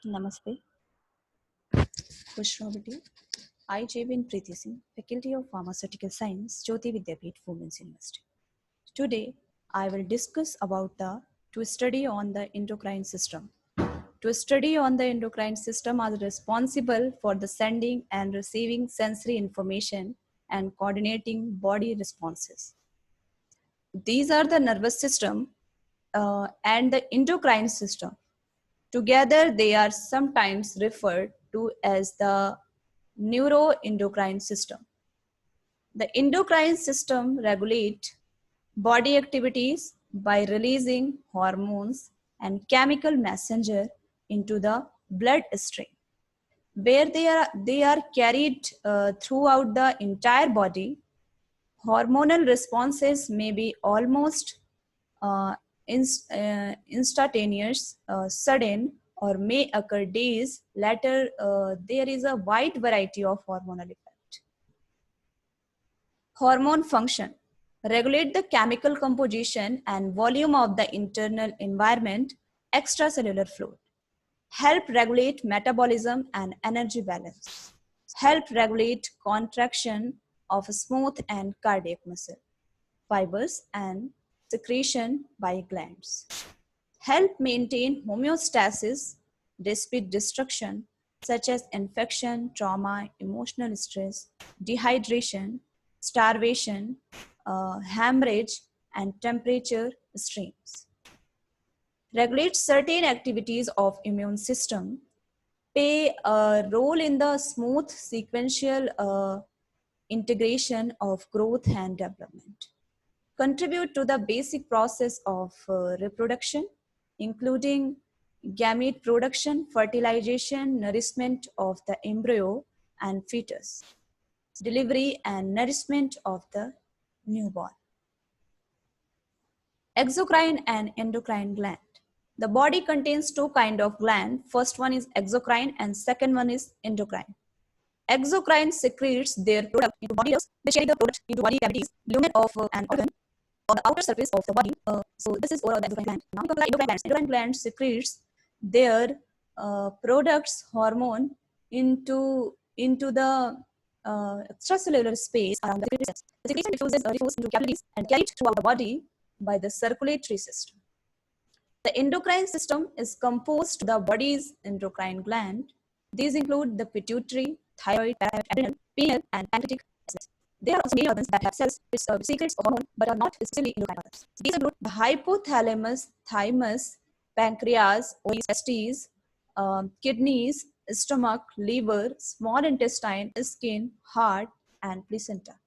Namaste. Khushrawati. I, Jabin Preeti Singh, Faculty of Pharmaceutical Science, Jyoti Vidyapeeth Women's University. Today, I will discuss about to study on the endocrine system. To study on the endocrine system are responsible for the sending and receiving sensory information and coordinating body responses. These are the nervous system and the endocrine system. Together, they are sometimes referred to as the neuroendocrine system. The endocrine system regulates body activities by releasing hormones and chemical messenger into the bloodstream, where they are carried throughout the entire body. Hormonal responses may be almost uh, instantaneous, sudden, or may occur days later. There is a wide variety of hormonal effects. Hormone function regulate the chemical composition and volume of the internal environment, extracellular fluid. Help regulate metabolism and energy balance. Help regulate contraction of smooth and cardiac muscle fibers and secretion by glands. Help maintain homeostasis despite destruction such as infection, trauma, emotional stress, dehydration, starvation, hemorrhage, and temperature extremes. Regulate certain activities of immune system, play a role in the smooth sequential integration of growth and development, contribute to the basic process of reproduction, including gamete production, fertilization, nourishment of the embryo and fetus, delivery and nourishment of the newborn. Exocrine and endocrine gland. The body contains two kinds of gland. First one is exocrine and second one is endocrine. Exocrine secretes their product into body ducts. They carry the product into body cavities, lumen of an organ on the outer surface of the body. So this is overall the endocrine gland. Now we come to the endocrine glands. Endocrine gland secretes their products hormone into the extracellular space around the secretory cells. The secretion diffuses into capillaries and carried throughout the body by the circulatory system. The endocrine system is composed of the body's endocrine gland. These include the pituitary, thyroid, parathyroid, adrenal, pineal, and pancreatic glands. There are also many organs that have cells which secrete hormone but are not exclusively endocrine organs. These include the hypothalamus, thymus, pancreas, ovaries, testes, kidneys, stomach, liver, small intestine, skin, heart, and placenta.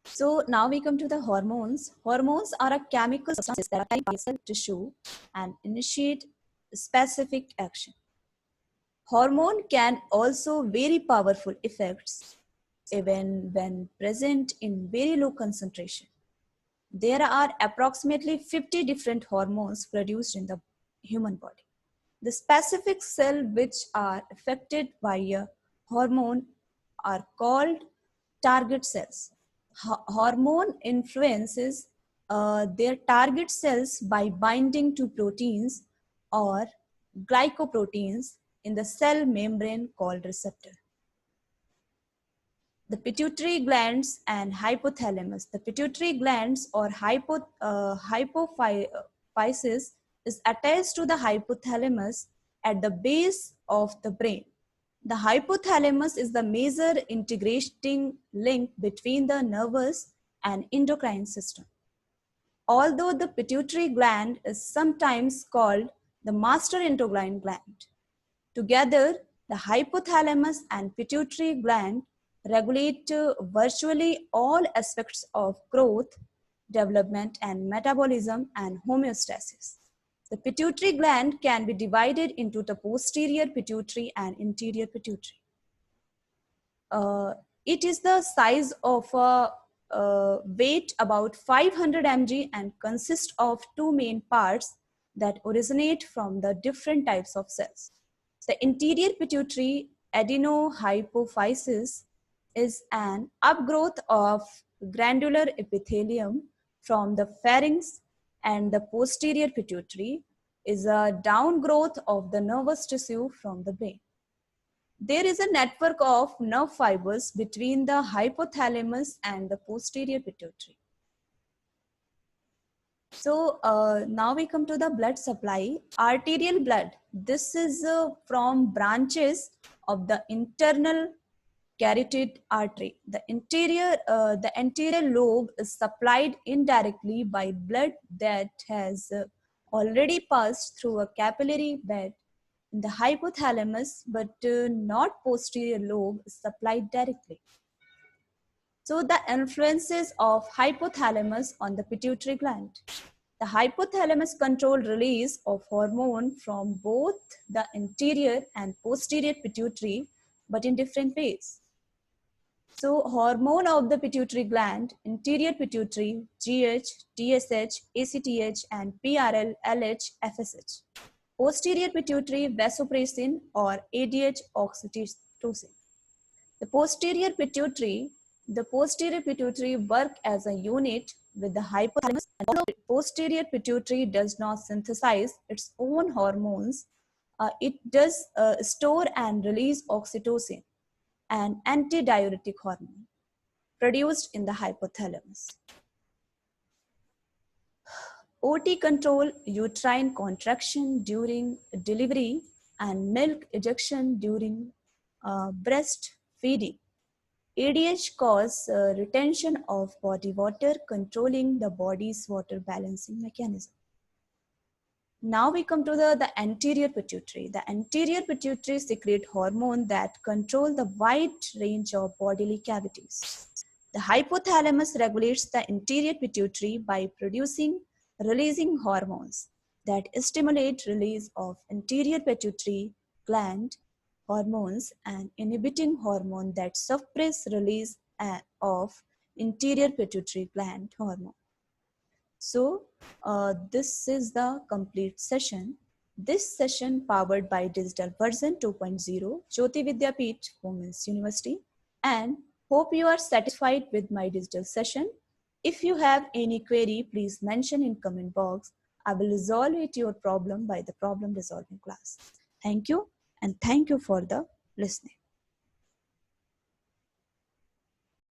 So now we come to the hormones. Hormones are a chemical substances that are carried by cell tissue and initiate specific action. Hormone can also very powerful effects even when present in very low concentration. There are approximately 50 different hormones produced in the human body. The specific cells which are affected by a hormone are called target cells. Hormone influences their target cells by binding to proteins or glycoproteins in the cell membrane called receptor. The pituitary glands and hypothalamus. The pituitary glands or hypophysis is attached to the hypothalamus at the base of the brain. The hypothalamus is the major integrating link between the nervous and endocrine system. Although the pituitary gland is sometimes called the master endocrine gland. Together, the hypothalamus and pituitary gland regulate virtually all aspects of growth, development, and metabolism and homeostasis. The pituitary gland can be divided into the posterior pituitary and anterior pituitary. It is the size of a weight about 500 mg and consists of two main parts that originate from the different types of cells. The anterior pituitary adenohypophysis is an upgrowth of granular epithelium from the pharynx, and the posterior pituitary is a downgrowth of the nervous tissue from the brain. There is a network of nerve fibers between the hypothalamus and the posterior pituitary. So now we come to the blood supply. Arterial blood. This is from branches of the internal carotid artery. The anterior lobe is supplied indirectly by blood that has already passed through a capillary bed in the hypothalamus, but not posterior lobe is supplied directly. So the influences of hypothalamus on the pituitary gland. The hypothalamus controls release of hormone from both the anterior and posterior pituitary, but in different ways. So hormone of the pituitary gland, anterior pituitary, GH, TSH, ACTH, and PRL, LH, FSH. Posterior pituitary, vasopressin or ADH, oxytocin. The posterior pituitary work as a unit with the hypothalamus, and although posterior pituitary does not synthesize its own hormones, it does store and release oxytocin, an antidiuretic hormone produced in the hypothalamus. OT control uterine contraction during delivery and milk ejection during breastfeeding. ADH causes retention of body water, controlling the body's water balancing mechanism. Now we come to the anterior pituitary. The anterior pituitary secrete hormone that control the wide range of bodily cavities. The hypothalamus regulates the anterior pituitary by releasing hormones that stimulate release of anterior pituitary gland hormones and inhibiting hormone that suppress release of anterior pituitary gland hormone. So this is the complete session. This session powered by digital version 2.0 Jyoti Vidyapeeth Women's University, and hope you are satisfied with my digital session. If you have any query, please mention in comment box. I will resolve it your problem by the problem resolving class. Thank you, and thank you for the listening.